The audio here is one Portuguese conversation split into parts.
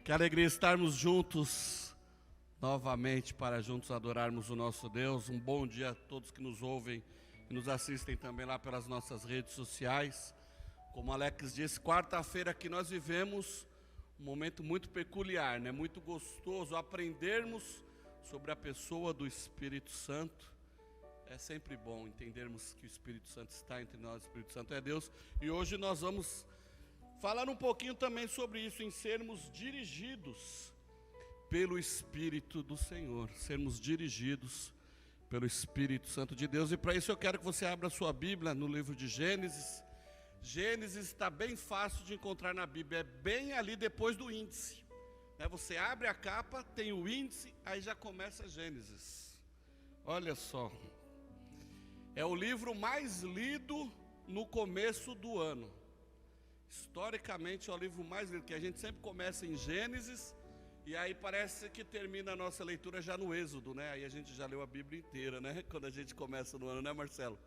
Que alegria estarmos juntos novamente para juntos adorarmos o nosso Deus. Um bom dia a todos que nos ouvem e nos assistem também lá pelas nossas redes sociais. Como Alex disse, quarta-feira que nós vivemos um momento muito peculiar, né? Muito gostoso aprendermos sobre a pessoa do Espírito Santo. É sempre bom entendermos que o Espírito Santo está entre nós, o Espírito Santo é Deus. E hoje nós vamos falar um pouquinho também sobre isso, em sermos dirigidos pelo Espírito do Senhor, sermos dirigidos pelo Espírito Santo de Deus. E para isso eu quero que você abra a sua Bíblia no livro de Gênesis. Gênesis está bem fácil de encontrar na Bíblia, é bem ali depois do índice. Você abre a capa, tem o índice, aí já começa Gênesis. Olha só, é o livro mais lido no começo do ano. Historicamente é o livro mais lido, que a gente sempre começa em Gênesis, e aí parece que termina a nossa leitura já no Êxodo, né? Aí a gente já leu a Bíblia inteira, né? Quando a gente começa no ano, né, Marcelo?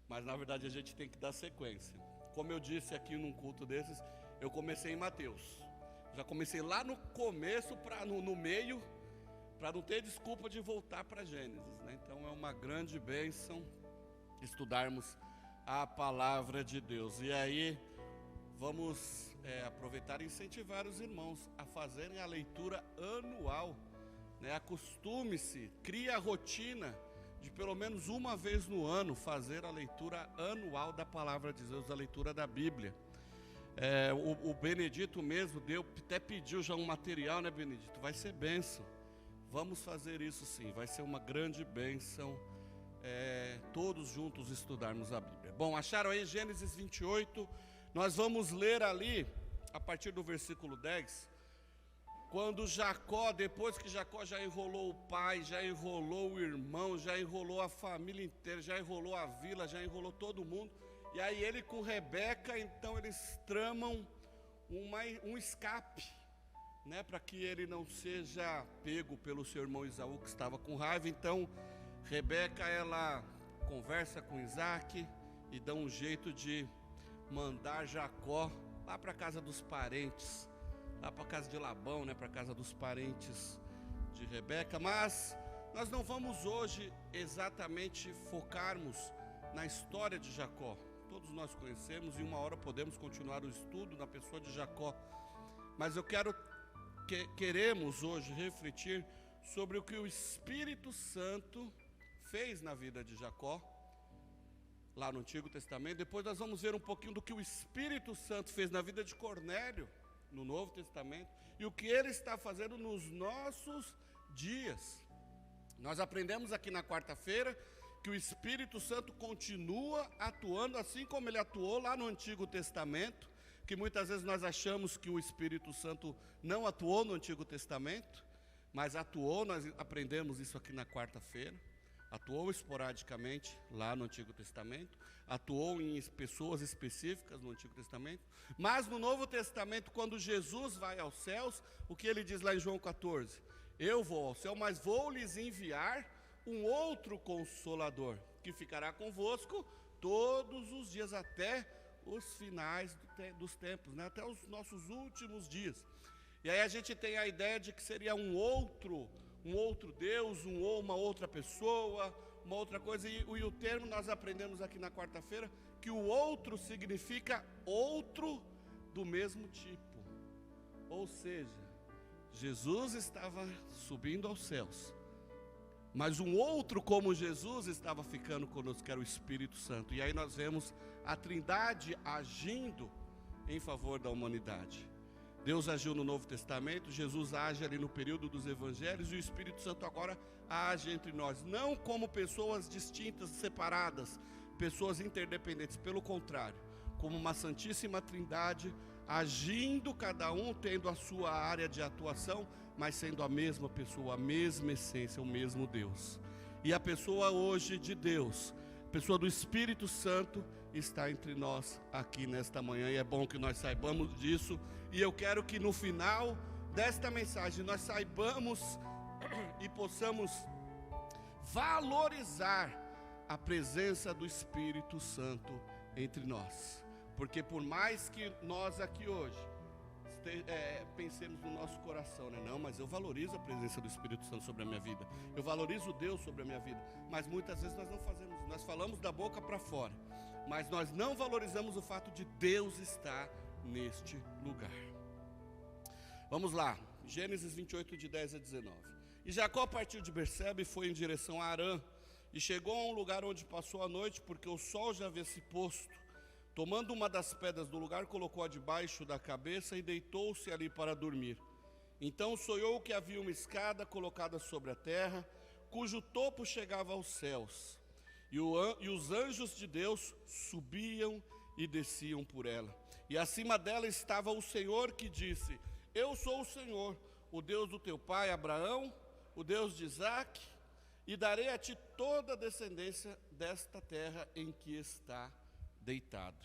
Mas na verdade a gente tem que dar sequência. Como eu disse aqui num culto desses, eu comecei em Mateus. Já comecei lá no começo, no meio, para não ter desculpa de voltar para Gênesis, né? Então é uma grande bênção estudarmos a palavra de Deus. E aí vamos aproveitar e incentivar os irmãos a fazerem a leitura anual, né? Acostume-se, crie a rotina de pelo menos uma vez no ano fazer a leitura anual da palavra de Deus, a leitura da Bíblia. O Benedito mesmo até pediu já um material, né, Benedito? Vai ser bênção. Vamos fazer isso sim, vai ser uma grande bênção, todos juntos estudarmos a Bíblia. Bom, acharam aí Gênesis 28? Nós vamos ler ali, a partir do versículo 10, quando Jacó, depois que Jacó já enrolou o pai, já enrolou o irmão, já enrolou a família inteira, já enrolou a vila, já enrolou todo mundo, e aí ele com Rebeca, então eles tramam um escape, né, para que ele não seja pego pelo seu irmão Esaú, que estava com raiva. Então Rebeca, ela conversa com Isaac e dá um jeito de mandar Jacó lá para a casa dos parentes, lá para a casa de Labão, né, para a casa dos parentes de Rebeca. Mas nós não vamos hoje exatamente focarmos na história de Jacó. Todos nós conhecemos e uma hora podemos continuar o estudo na pessoa de Jacó. Mas queremos hoje refletir sobre o que o Espírito Santo fez na vida de Jacó, lá no Antigo Testamento. Depois nós vamos ver um pouquinho do que o Espírito Santo fez na vida de Cornélio, no Novo Testamento, e o que ele está fazendo nos nossos dias. Nós aprendemos aqui na quarta-feira que o Espírito Santo continua atuando assim como ele atuou lá no Antigo Testamento, que muitas vezes nós achamos que o Espírito Santo não atuou no Antigo Testamento, mas atuou. Nós aprendemos isso aqui na quarta-feira. Atuou esporadicamente lá no Antigo Testamento, atuou em pessoas específicas no Antigo Testamento, mas no Novo Testamento, quando Jesus vai aos céus, o que ele diz lá em João 14? Eu vou ao céu, mas vou lhes enviar um outro Consolador, que ficará convosco todos os dias, até os finais dos tempos, né? Até os nossos últimos dias. E aí a gente tem a ideia de que seria um outro Deus, uma outra pessoa, uma outra coisa. E o termo nós aprendemos aqui na quarta-feira, que o outro significa outro do mesmo tipo. Ou seja, Jesus estava subindo aos céus, mas um outro como Jesus estava ficando conosco, que era o Espírito Santo. E aí nós vemos a Trindade agindo em favor da humanidade. Deus agiu no Novo Testamento, Jesus age ali no período dos Evangelhos, e o Espírito Santo agora age entre nós, não como pessoas distintas, separadas, pessoas interdependentes, pelo contrário, como uma Santíssima Trindade, agindo, cada um tendo a sua área de atuação, mas sendo a mesma pessoa, a mesma essência, o mesmo Deus. E a pessoa hoje de Deus, a pessoa do Espírito Santo, está entre nós aqui nesta manhã, e é bom que nós saibamos disso. E eu quero que no final desta mensagem nós saibamos e possamos valorizar a presença do Espírito Santo entre nós. Porque por mais que nós aqui hoje pensemos no nosso coração, né? Não, mas eu valorizo a presença do Espírito Santo sobre a minha vida, eu valorizo Deus sobre a minha vida, mas muitas vezes nós não fazemos, nós falamos da boca para fora, mas nós não valorizamos o fato de Deus estar neste lugar. Vamos lá, Gênesis 28, de 10 a 19. E Jacó partiu de Berseba e foi em direção a Harã, e chegou a um lugar onde passou a noite, porque o sol já havia se posto. Tomando uma das pedras do lugar, colocou-a debaixo da cabeça e deitou-se ali para dormir. Então sonhou que havia uma escada colocada sobre a terra, cujo topo chegava aos céus, e os anjos de Deus subiam e desciam por ela. E acima dela estava o Senhor, que disse: Eu sou o Senhor, o Deus do teu pai Abraão, o Deus de Isaque, e darei a ti toda a descendência desta terra em que está deitado.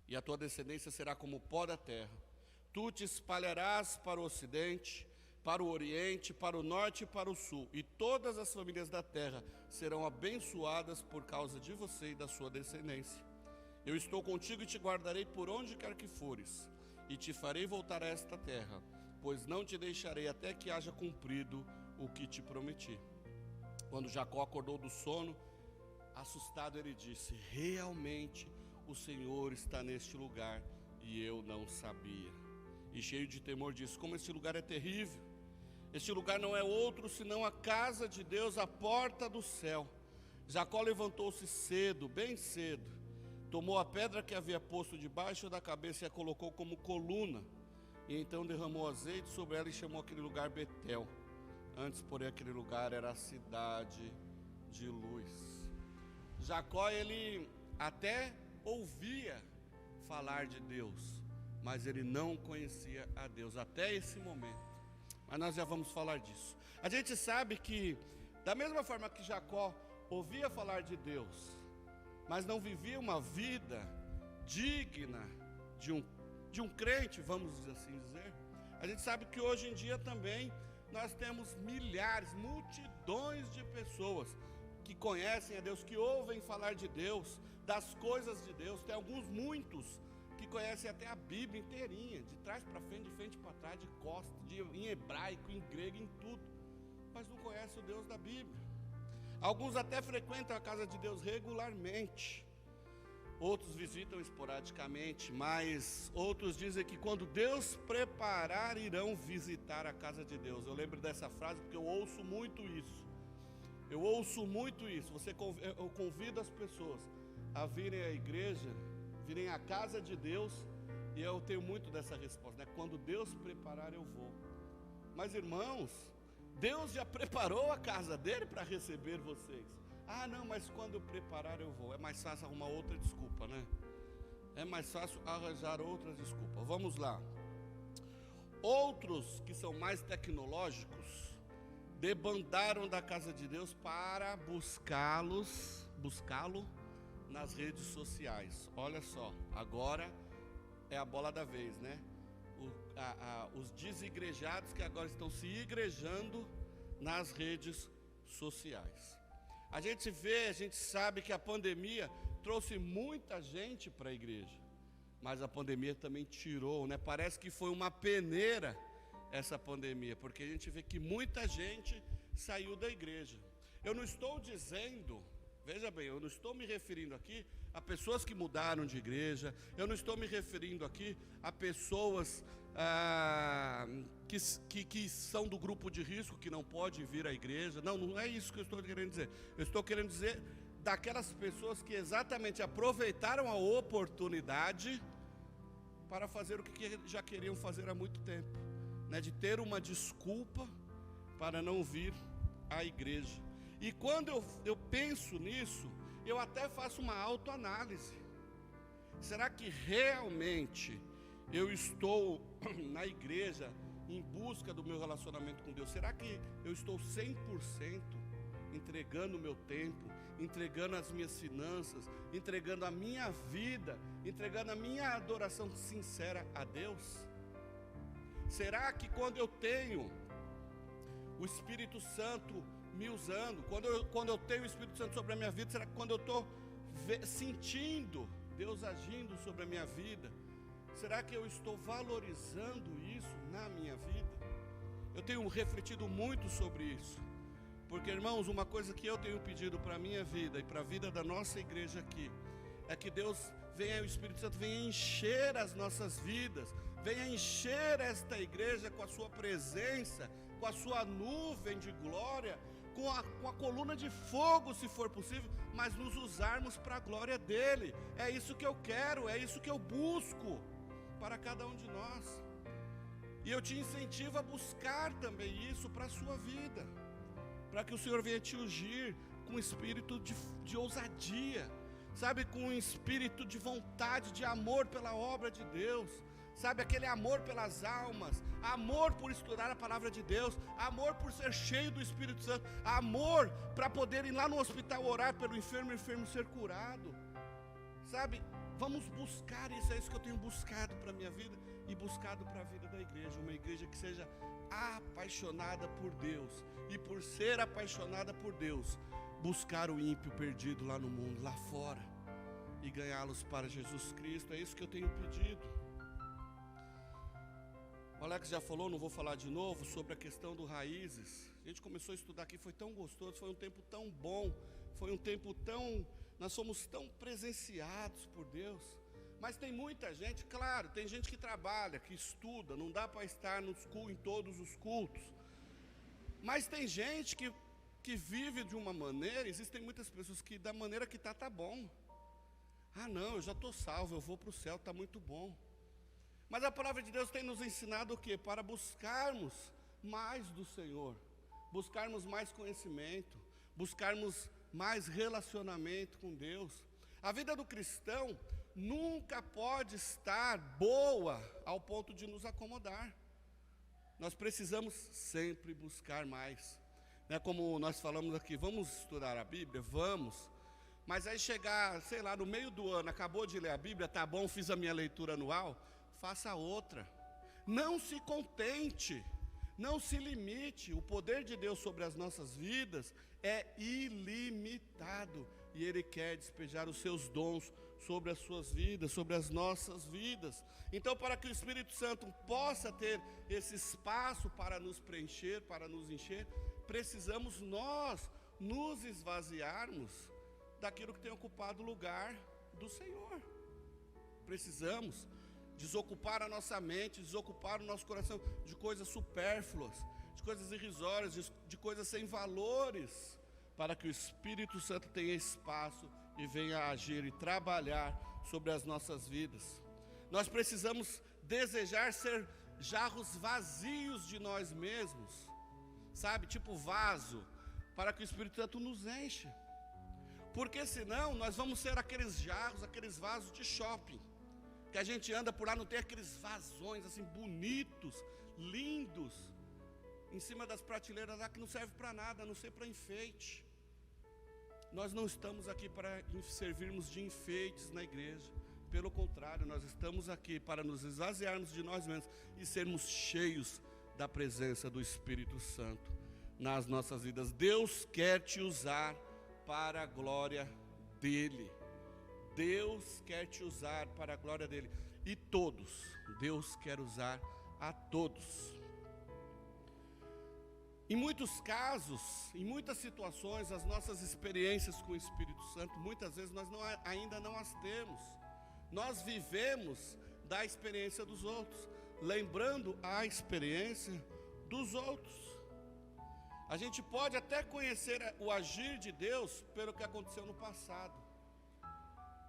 E a tua descendência será como o pó da terra. Tu te espalharás para o ocidente, para o oriente, para o norte e para o sul, e todas as famílias da terra serão abençoadas por causa de você e da sua descendência. Eu estou contigo e te guardarei por onde quer que fores, e te farei voltar a esta terra, pois não te deixarei até que haja cumprido o que te prometi. Quando Jacó acordou do sono, assustado, ele disse: Realmente o Senhor está neste lugar, e eu não sabia. E cheio de temor disse: Como este lugar é terrível! Este lugar não é outro senão a casa de Deus, a porta do céu. Jacó levantou-se cedo, bem cedo, tomou a pedra que havia posto debaixo da cabeça e a colocou como coluna, e então derramou azeite sobre ela e chamou aquele lugar Betel. Antes, porém, aquele lugar era a cidade de luz. Jacó, ele até ouvia falar de Deus, mas ele não conhecia a Deus até esse momento. Mas nós já vamos falar disso. A gente sabe que, da mesma forma que Jacó ouvia falar de Deus, mas não vivia uma vida digna de um crente, vamos assim dizer, a gente sabe que hoje em dia também nós temos milhares, multidões de pessoas que conhecem a Deus, que ouvem falar de Deus, das coisas de Deus. Tem muitos, que conhecem até a Bíblia inteirinha, de trás para frente, de frente para trás, de costas, em hebraico, em grego, em tudo, mas não conhecem o Deus da Bíblia. Alguns até frequentam a casa de Deus regularmente, outros visitam esporadicamente, mas outros dizem que quando Deus preparar, irão visitar a casa de Deus. Eu lembro dessa frase porque eu ouço muito isso. Eu convido as pessoas a virem à igreja, virem à casa de Deus, e eu tenho muito dessa resposta, né? Quando Deus preparar, eu vou. Mas irmãos, Deus já preparou a casa dele para receber vocês. Ah, não, mas quando eu preparar eu vou. É mais fácil arrumar outra desculpa, né? É mais fácil arranjar outras desculpas. Vamos lá. Outros que são mais tecnológicos debandaram da casa de Deus para buscá-lo nas redes sociais. Olha só, agora é a bola da vez, né? Os desigrejados que agora estão se igrejando nas redes sociais. A gente sabe que a pandemia trouxe muita gente para a igreja, mas a pandemia também tirou, né? Parece que foi uma peneira essa pandemia, porque a gente vê que muita gente saiu da igreja. Eu não estou dizendo, veja bem, eu não estou me referindo aqui a pessoas que mudaram de igreja, eu não estou me referindo aqui a pessoas que são do grupo de risco, que não pode vir à igreja. Não é isso que eu estou querendo dizer. Eu estou querendo dizer daquelas pessoas que exatamente aproveitaram a oportunidade para fazer o que já queriam fazer há muito tempo, né? De ter uma desculpa para não vir à igreja. E quando eu penso nisso, eu até faço uma autoanálise. Será que realmente eu estou na igreja em busca do meu relacionamento com Deus? Será que eu estou 100% entregando o meu tempo, entregando as minhas finanças, entregando a minha vida, entregando a minha adoração sincera a Deus? Será que quando eu tenho o Espírito Santo me usando, quando eu tenho o Espírito Santo sobre a minha vida, será que quando eu estou sentindo Deus agindo sobre a minha vida, Será que eu estou valorizando isso na minha vida? Eu tenho refletido muito sobre isso. Porque, irmãos, uma coisa que eu tenho pedido para a minha vida e para a vida da nossa igreja aqui, é que Deus venha, o Espírito Santo venha encher as nossas vidas, venha encher esta igreja com a sua presença, com a sua nuvem de glória, com a coluna de fogo, se for possível, mas nos usarmos para a glória dEle. É isso que eu quero, é isso que eu busco para cada um de nós. E eu te incentivo a buscar também isso para a sua vida, para que o Senhor venha te ungir com espírito de ousadia, sabe, com um espírito de vontade, de amor pela obra de Deus, sabe, aquele amor pelas almas, amor por estudar a palavra de Deus, amor por ser cheio do Espírito Santo, amor para poder ir lá no hospital orar pelo enfermo e o enfermo ser curado, sabe, vamos buscar isso, é isso que eu tenho buscado para a minha vida e buscado para a vida da igreja, uma igreja que seja apaixonada por Deus, e por ser apaixonada por Deus, buscar o ímpio perdido lá no mundo, lá fora, e ganhá-los para Jesus Cristo. É isso que eu tenho pedido. O Alex já falou, não vou falar de novo, sobre a questão do Raízes. A gente começou a estudar aqui, foi tão gostoso, foi um tempo tão bom, foi um tempo tão, nós somos tão presenciados por Deus. Mas tem muita gente, claro, tem gente que trabalha, que estuda, não dá para estar em todos os cultos. Mas tem gente que vive de uma maneira, existem muitas pessoas que da maneira que tá bom. Ah não, eu já estou salvo, eu vou para o céu, está muito bom. Mas a palavra de Deus tem nos ensinado o quê? Para buscarmos mais do Senhor, buscarmos mais conhecimento, buscarmos mais relacionamento com Deus. A vida do cristão nunca pode estar boa ao ponto de nos acomodar. Nós precisamos sempre buscar mais. Como nós falamos aqui, vamos estudar a Bíblia? Vamos. Mas aí chegar, sei lá, no meio do ano, acabou de ler a Bíblia, tá bom, fiz a minha leitura anual, faça outra. Não se contente, não se limite. O poder de Deus sobre as nossas vidas é ilimitado. E Ele quer despejar os seus dons sobre as suas vidas, sobre as nossas vidas. Então, para que o Espírito Santo possa ter esse espaço para nos preencher, para nos encher, precisamos nós nos esvaziarmos daquilo que tem ocupado o lugar do Senhor. Precisamos desocupar a nossa mente, desocupar o nosso coração de coisas supérfluas, de coisas irrisórias, de coisas sem valores, para que o Espírito Santo tenha espaço e venha agir e trabalhar sobre as nossas vidas. Nós precisamos desejar ser jarros vazios de nós mesmos, sabe, tipo vaso, para que o Espírito Santo nos enche. Porque senão nós vamos ser aqueles jarros, aqueles vasos de shopping, que a gente anda por lá, não tem aqueles vasões assim bonitos, lindos, em cima das prateleiras lá, que não serve para nada, a não ser para enfeite. Nós não estamos aqui para servirmos de enfeites na igreja. Pelo contrário, nós estamos aqui para nos esvaziarmos de nós mesmos e sermos cheios da presença do Espírito Santo nas nossas vidas. Deus quer te usar para a glória dEle. Deus quer te usar para a glória dEle. E todos, Deus quer usar a todos. Em muitos casos, em muitas situações, as nossas experiências com o Espírito Santo, muitas vezes nós ainda não as temos. Nós vivemos da experiência dos outros, lembrando a experiência dos outros. A gente pode até conhecer o agir de Deus pelo que aconteceu no passado,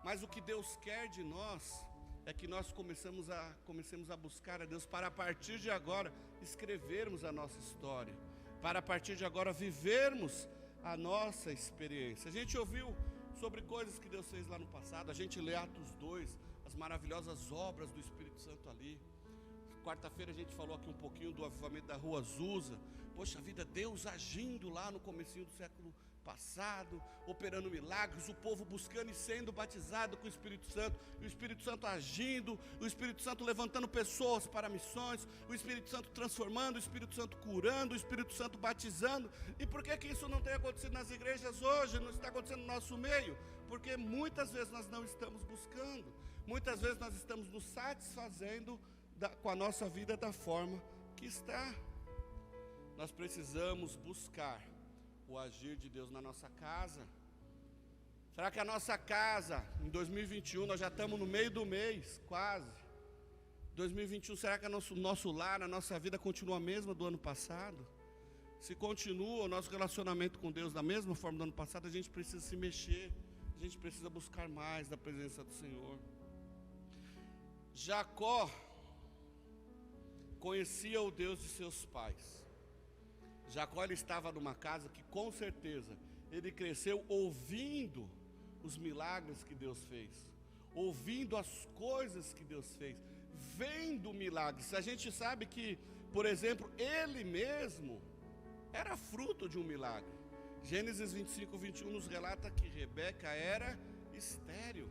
mas o que Deus quer de nós é que nós comecemos a buscar a Deus para, a partir de agora, escrevermos a nossa história, para, a partir de agora, vivermos a nossa experiência. A gente ouviu sobre coisas que Deus fez lá no passado, a gente lê Atos 2, as maravilhosas obras do Espírito Santo ali. Quarta-feira a gente falou aqui um pouquinho do avivamento da Rua Azusa. Poxa vida, Deus agindo lá no comecinho do século passado, operando milagres, o povo buscando e sendo batizado com o Espírito Santo, o Espírito Santo agindo, o Espírito Santo levantando pessoas para missões, o Espírito Santo transformando, o Espírito Santo curando, o Espírito Santo batizando. E por que isso não tem acontecido nas igrejas hoje, não está acontecendo no nosso meio? Porque muitas vezes nós não estamos buscando, muitas vezes nós estamos nos satisfazendo com a nossa vida da forma que está. Nós precisamos buscar o agir de Deus na nossa casa. Será que a nossa casa, em 2021, nós já estamos no meio do mês, quase. 2021, será que o nosso lar, a nossa vida continua a mesma do ano passado? Se continua o nosso relacionamento com Deus da mesma forma do ano passado, a gente precisa se mexer, a gente precisa buscar mais da presença do Senhor. Jacó conhecia o Deus de seus pais. Jacó, ele estava numa casa que com certeza ele cresceu ouvindo os milagres que Deus fez, ouvindo as coisas que Deus fez, vendo milagres. A gente sabe que, por exemplo, ele mesmo era fruto de um milagre. Gênesis 25, 21 nos relata que Rebeca era estéril.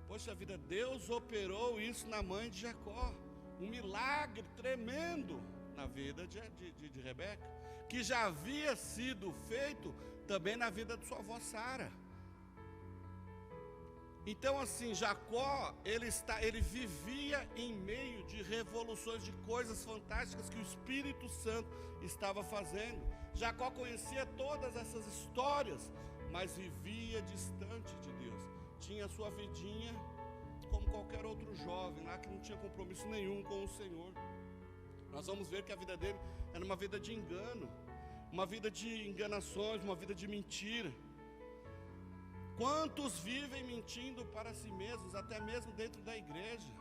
Poxa vida, Deus operou isso na mãe de Jacó, um milagre tremendo na vida de Rebeca, que já havia sido feito também na vida de sua avó Sara. Então assim, Jacó, ele vivia em meio de revoluções, de coisas fantásticas que o Espírito Santo estava fazendo. Jacó conhecia todas essas histórias, mas vivia distante de Deus. Tinha sua vidinha como qualquer outro jovem lá, que não tinha compromisso nenhum com o Senhor. Nós vamos ver que a vida dele era uma vida de engano, uma vida de enganações, uma vida de mentira. Quantos vivem mentindo para si mesmos, até mesmo dentro da igreja,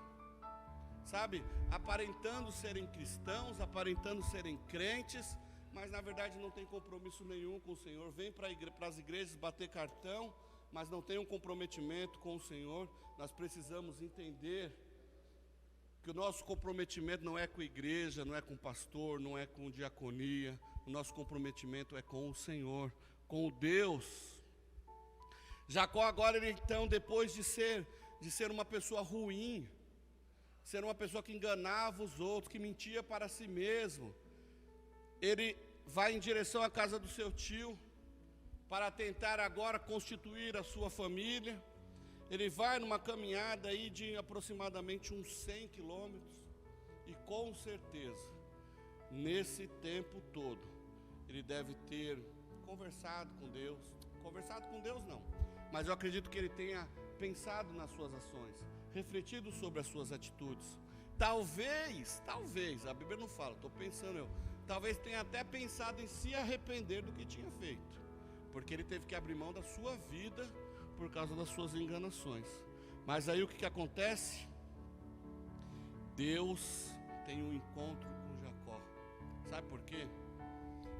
sabe, aparentando serem cristãos, aparentando serem crentes, mas na verdade não tem compromisso nenhum com o Senhor. Vem para as igrejas bater cartão, mas não tem um comprometimento com o Senhor. Nós precisamos entender que o nosso comprometimento não é com a igreja, não é com o pastor, não é com diaconia. O nosso comprometimento é com o Senhor, com o Deus. Jacó agora, ele, então, depois de ser uma pessoa ruim, ser uma pessoa que enganava os outros, que mentia para si mesmo, ele vai em direção à casa do seu tio, para tentar agora constituir a sua família. Ele vai numa caminhada aí de aproximadamente uns 100 quilômetros, e com certeza, nesse tempo todo, ele deve ter conversado com Deus não, mas eu acredito que ele tenha pensado nas suas ações, refletido sobre as suas atitudes. Talvez, a Bíblia não fala, estou pensando talvez tenha até pensado em se arrepender do que tinha feito, porque ele teve que abrir mão da sua vida por causa das suas enganações. Mas aí o que acontece? Deus tem um encontro com Jacó. Sabe por quê?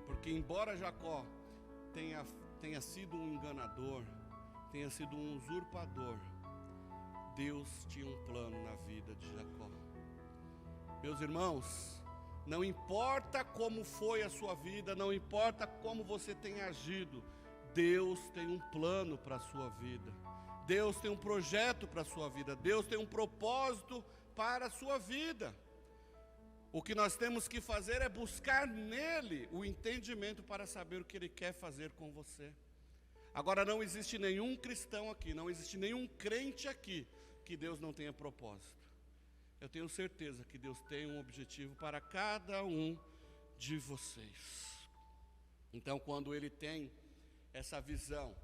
Porque embora Jacó tenha sido um enganador, tenha sido um usurpador, Deus tinha um plano na vida de Jacó. Meus irmãos, não importa como foi a sua vida, não importa como você tem agido, Deus tem um plano para a sua vida. Deus tem um projeto para a sua vida. Deus tem um propósito para a sua vida. O que nós temos que fazer é buscar nele o entendimento para saber o que ele quer fazer com você. Agora, não existe nenhum cristão aqui, não existe nenhum crente aqui que Deus não tenha propósito. Eu tenho certeza que Deus tem um objetivo para cada um de vocês. Então, quando ele tem essa visão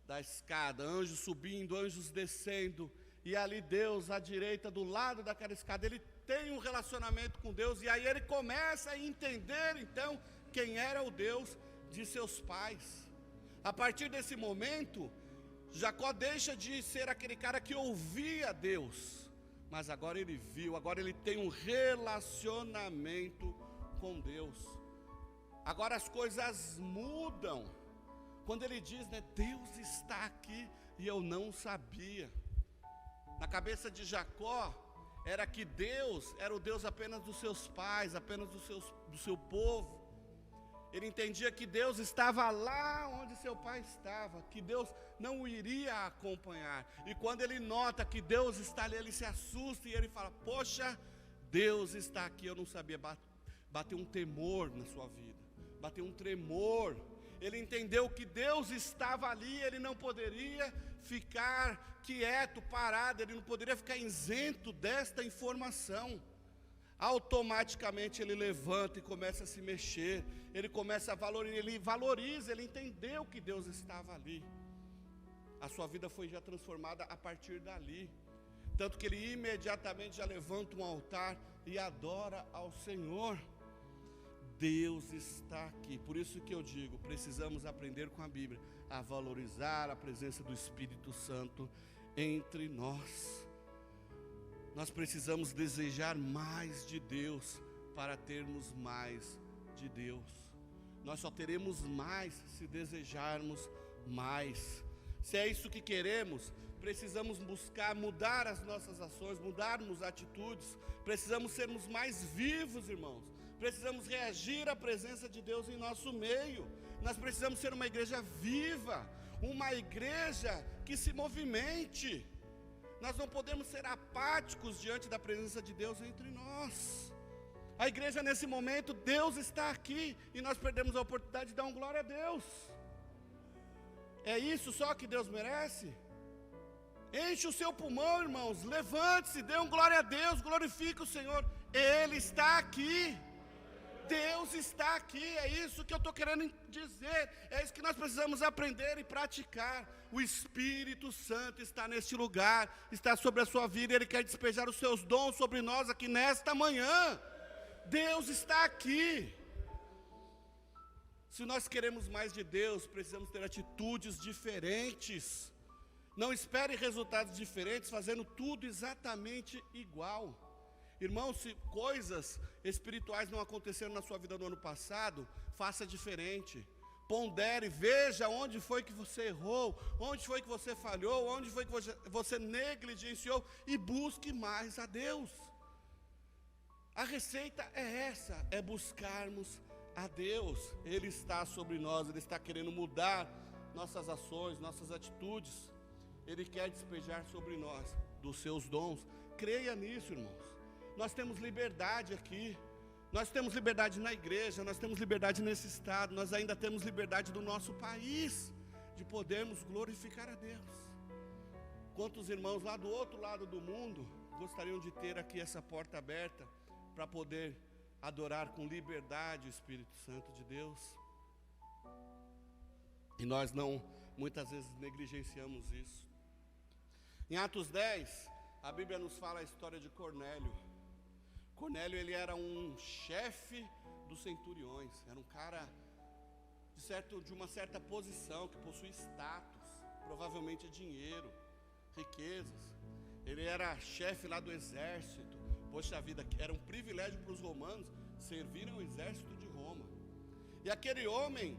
da escada, anjos subindo, anjos descendo, e ali Deus à direita, do lado daquela escada, ele tem um relacionamento com Deus, e aí ele começa a entender então quem era o Deus de seus pais. A partir desse momento, Jacó deixa de ser aquele cara que ouvia Deus, mas agora ele viu, agora ele tem um relacionamento com Deus. Agora as coisas mudam, quando ele diz, Deus está aqui e eu não sabia. Na cabeça de Jacó, era que Deus era o Deus apenas dos seus pais, apenas do seu povo. Ele entendia que Deus estava lá onde seu pai estava, que Deus não o iria acompanhar. E quando ele nota que Deus está ali, ele se assusta e ele fala, poxa, Deus está aqui, eu não sabia. Bateu um temor na sua vida, bateu um tremor. ele entendeu que Deus estava ali, ele não poderia ficar quieto, parado, ele não poderia ficar isento desta informação. Automaticamente ele levanta e começa a se mexer, ele começa a valoriza, ele entendeu que Deus estava ali. A sua vida foi já transformada a partir dali, tanto que ele imediatamente já levanta um altar e adora ao Senhor. Deus está aqui, por isso que eu digo, precisamos aprender com a Bíblia, a valorizar a presença do Espírito Santo entre nós. Nós precisamos desejar mais de Deus, para termos mais de Deus. Nós só teremos mais, se desejarmos mais. Se é isso que queremos, precisamos buscar mudar as nossas ações, mudarmos atitudes, precisamos sermos mais vivos, irmãos. Precisamos reagir à presença de Deus em nosso meio. Nós precisamos ser uma igreja viva, uma igreja que se movimente. Nós não podemos ser apáticos diante da presença de Deus entre nós. A igreja nesse momento, Deus está aqui e nós perdemos a oportunidade de dar uma glória a Deus. É isso só que Deus merece? Enche o seu pulmão, irmãos, levante-se, dê uma glória a Deus, glorifique o Senhor. Ele está aqui. Deus está aqui, é isso que eu estou querendo dizer, é isso que nós precisamos aprender e praticar. O Espírito Santo está neste lugar, está sobre a sua vida, Ele quer despejar os seus dons sobre nós aqui nesta manhã. Deus está aqui. Se nós queremos mais de Deus, precisamos ter atitudes diferentes. Não espere resultados diferentes fazendo tudo exatamente igual. Irmão, se coisas espirituais não aconteceram na sua vida no ano passado, faça diferente. Pondere, veja onde foi que você errou, onde foi que você falhou, onde foi que você negligenciou e busque mais a Deus. A receita é essa, é buscarmos a Deus. Ele está sobre nós, Ele está querendo mudar nossas ações, nossas atitudes. Ele quer despejar sobre nós dos seus dons. Creia nisso, irmãos. Nós temos liberdade aqui, nós temos liberdade na igreja, nós temos liberdade nesse estado, nós ainda temos liberdade do nosso país, de podermos glorificar a Deus. Quantos irmãos lá do outro lado do mundo gostariam de ter aqui essa porta aberta, para poder adorar com liberdade o Espírito Santo de Deus? E nós muitas vezes negligenciamos isso. Em Atos 10, a Bíblia nos fala a história de Cornélio. Cornélio, ele era um chefe dos centuriões, era um cara de uma certa posição, que possuía status, provavelmente dinheiro, riquezas. Ele era chefe lá do exército. Poxa vida, era um privilégio para os romanos servirem o exército de Roma. E aquele homem,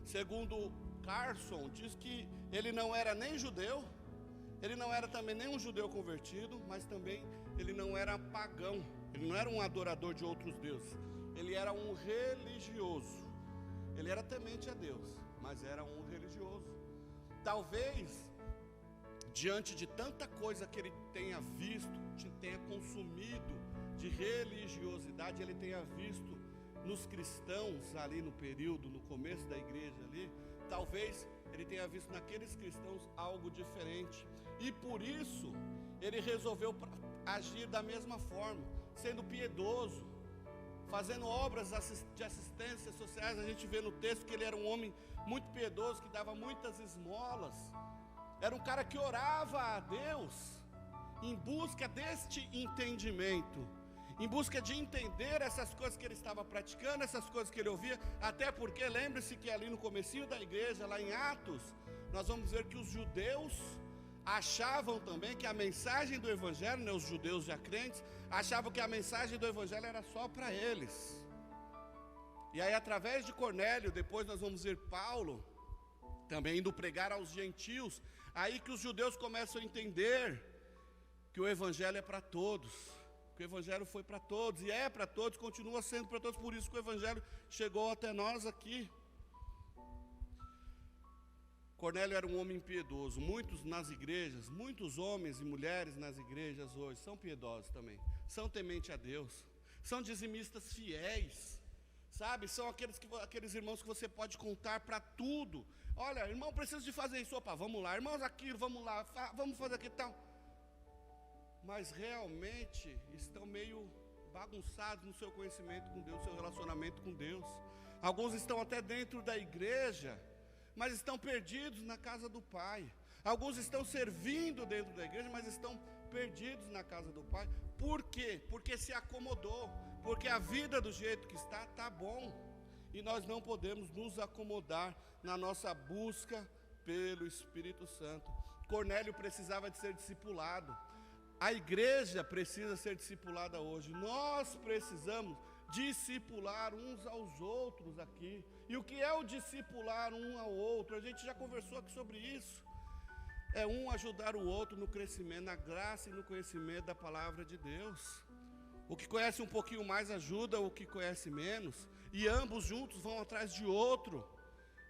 segundo Carson, diz que ele não era nem judeu, ele não era também nem um judeu convertido, mas também ele não era pagão. Ele não era um adorador de outros deuses, ele era um religioso. Ele era temente a Deus, mas era um religioso. Talvez, diante de tanta coisa que ele tenha visto, tenha consumido de religiosidade, ele tenha visto nos cristãos ali no período, no começo da igreja ali, talvez ele tenha visto naqueles cristãos algo diferente. E por isso, ele resolveu agir da mesma forma, sendo piedoso, fazendo obras de assistência sociais. A gente vê no texto que ele era um homem muito piedoso, que dava muitas esmolas. Era um cara que orava a Deus em busca deste entendimento, em busca de entender essas coisas que ele estava praticando, essas coisas que ele ouvia. Até porque, lembre-se que ali no comecinho da igreja, lá em Atos, nós vamos ver que os judeus achavam também que a mensagem do Evangelho, né, os judeus já crentes, achavam que a mensagem do Evangelho era só para eles. E aí, através de Cornélio, depois nós vamos ver Paulo também indo pregar aos gentios. Aí que os judeus começam a entender que o Evangelho é para todos, que o Evangelho foi para todos, e é para todos, continua sendo para todos. Por isso que o Evangelho chegou até nós aqui. Cornélio era um homem piedoso. Muitos nas igrejas, muitos homens e mulheres nas igrejas hoje são piedosos também, são temente a Deus, são dizimistas fiéis, sabe? São aqueles irmãos que você pode contar para tudo. Olha, irmão, preciso de fazer isso. Opa, vamos lá. Irmãos, aquilo, vamos lá. Vamos fazer aquilo e tal. Mas realmente estão meio bagunçados no seu conhecimento com Deus, no seu relacionamento com Deus. Alguns estão até dentro da igreja, mas estão perdidos na casa do Pai. Alguns estão servindo dentro da igreja, mas estão perdidos na casa do Pai. Por quê? Porque se acomodou. Porque a vida do jeito que está bom. E nós não podemos nos acomodar na nossa busca pelo Espírito Santo. Cornélio precisava de ser discipulado. A igreja precisa ser discipulada hoje. Nós precisamos discipular uns aos outros aqui. E o que é o discipular um ao outro? A gente já conversou aqui sobre isso. É um ajudar o outro no crescimento, na graça e no conhecimento da palavra de Deus. O que conhece um pouquinho mais ajuda o que conhece menos. E ambos juntos vão atrás de outro,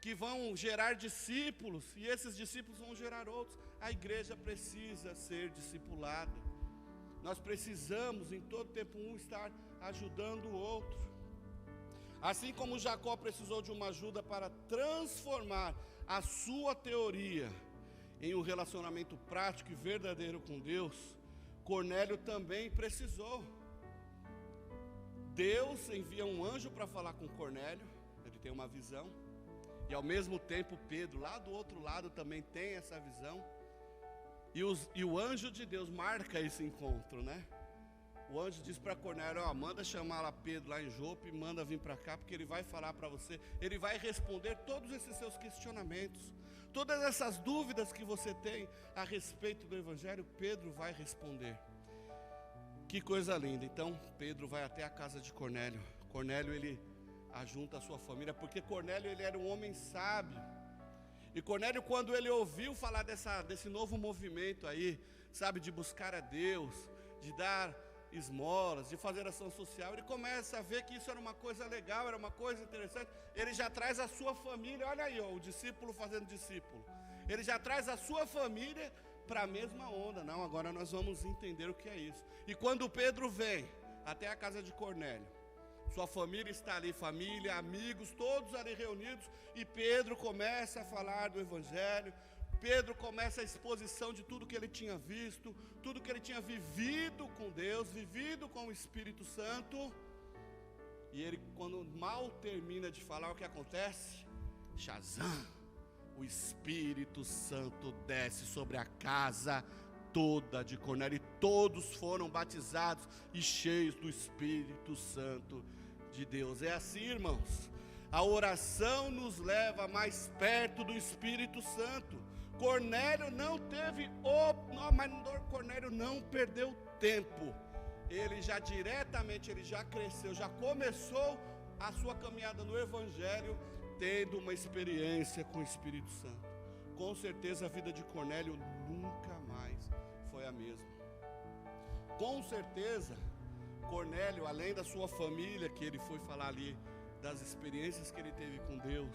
que vão gerar discípulos. E esses discípulos vão gerar outros. A igreja precisa ser discipulada. Nós precisamos em todo tempo um estar ajudando o outro. Assim como Jacó precisou de uma ajuda para transformar a sua teoria em um relacionamento prático e verdadeiro com Deus, Cornélio também precisou. Deus envia um anjo para falar com Cornélio, ele tem uma visão, e ao mesmo tempo Pedro, lá do outro lado, também tem essa visão, e o anjo de Deus marca esse encontro, né? O anjo diz para Cornélio, ó, manda chamar lá Pedro lá em Jope, manda vir para cá, porque ele vai falar para você, ele vai responder todos esses seus questionamentos, todas essas dúvidas que você tem a respeito do Evangelho, Pedro vai responder. Que coisa linda. Então Pedro vai até a casa de Cornélio. Cornélio, ele ajunta a sua família, porque Cornélio, ele era um homem sábio. E Cornélio, quando ele ouviu falar desse novo movimento aí, sabe, de buscar a Deus, de dar esmolas, de fazer ação social, ele começa a ver que isso era uma coisa legal, era uma coisa interessante. Ele já traz a sua família, olha aí, ó, o discípulo fazendo discípulo. Ele já traz a sua família para a mesma onda. Não, agora nós vamos entender o que é isso. E quando Pedro vem até a casa de Cornélio, sua família está ali, família, amigos, todos ali reunidos, e Pedro começa a falar do Evangelho. Pedro começa a exposição de tudo que ele tinha visto, tudo que ele tinha vivido com Deus, vivido com o Espírito Santo. E ele, quando mal termina de falar, o que acontece? Shazam! O Espírito Santo desce sobre a casa toda de Cornélio, e todos foram batizados e cheios do Espírito Santo de Deus. É assim, irmãos, a oração nos leva mais perto do Espírito Santo. Cornélio não teve, mas Cornélio não perdeu tempo. Ele já diretamente, ele já cresceu, já começou a sua caminhada no Evangelho, tendo uma experiência com o Espírito Santo. Com certeza a vida de Cornélio nunca mais foi a mesma. Com certeza Cornélio, além da sua família, que ele foi falar ali, das experiências que ele teve com Deus,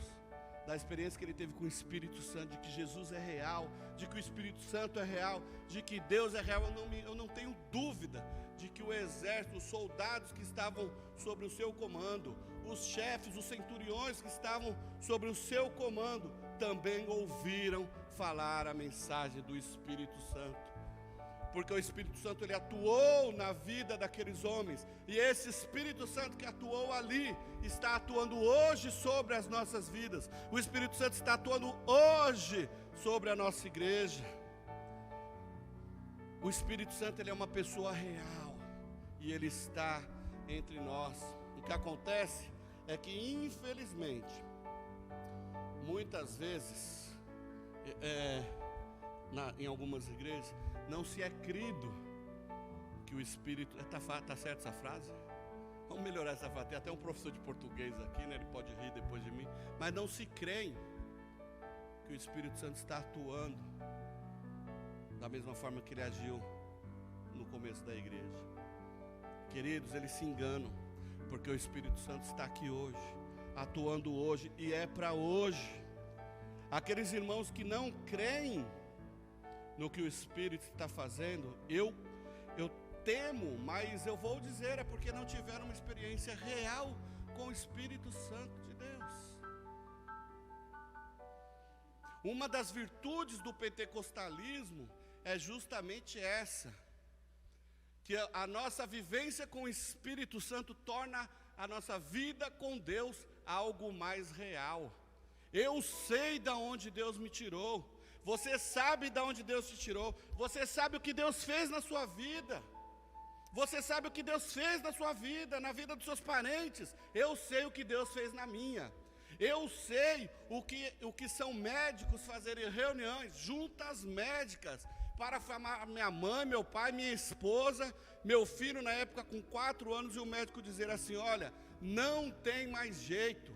da experiência que ele teve com o Espírito Santo, de que Jesus é real, de que o Espírito Santo é real, de que Deus é real, eu não tenho dúvida de que o exército, os soldados que estavam sobre o seu comando, os chefes, os centuriões que estavam sobre o seu comando, também ouviram falar a mensagem do Espírito Santo. Porque o Espírito Santo, ele atuou na vida daqueles homens, e esse Espírito Santo que atuou ali, está atuando hoje sobre as nossas vidas. O Espírito Santo está atuando hoje sobre a nossa igreja. O Espírito Santo, ele é uma pessoa real, e ele está entre nós. O que acontece é que, infelizmente, muitas vezes, em algumas igrejas, não se é crido que o Espírito... Tá certo essa frase? Vamos melhorar essa frase. Tem até um professor de português aqui, né? Ele pode rir depois de mim. Mas não se crê que o Espírito Santo está atuando da mesma forma que ele agiu no começo da igreja. Queridos, eles se enganam, porque o Espírito Santo está aqui hoje, atuando hoje, e é para hoje. Aqueles irmãos que não creem no que o Espírito está fazendo, eu temo, mas eu vou dizer, é porque não tiveram uma experiência real com o Espírito Santo de Deus. Uma das virtudes do pentecostalismo é justamente essa, que a nossa vivência com o Espírito Santo torna a nossa vida com Deus algo mais real. Eu sei de onde Deus me tirou, você sabe de onde Deus te tirou, você sabe o que Deus fez na sua vida, você sabe o que Deus fez na sua vida, na vida dos seus parentes. Eu sei o que Deus fez na minha. Eu sei o que são médicos fazerem reuniões, juntas médicas, para chamar minha mãe, meu pai, minha esposa, meu filho na época com 4 anos, e o médico dizer assim: olha, não tem mais jeito,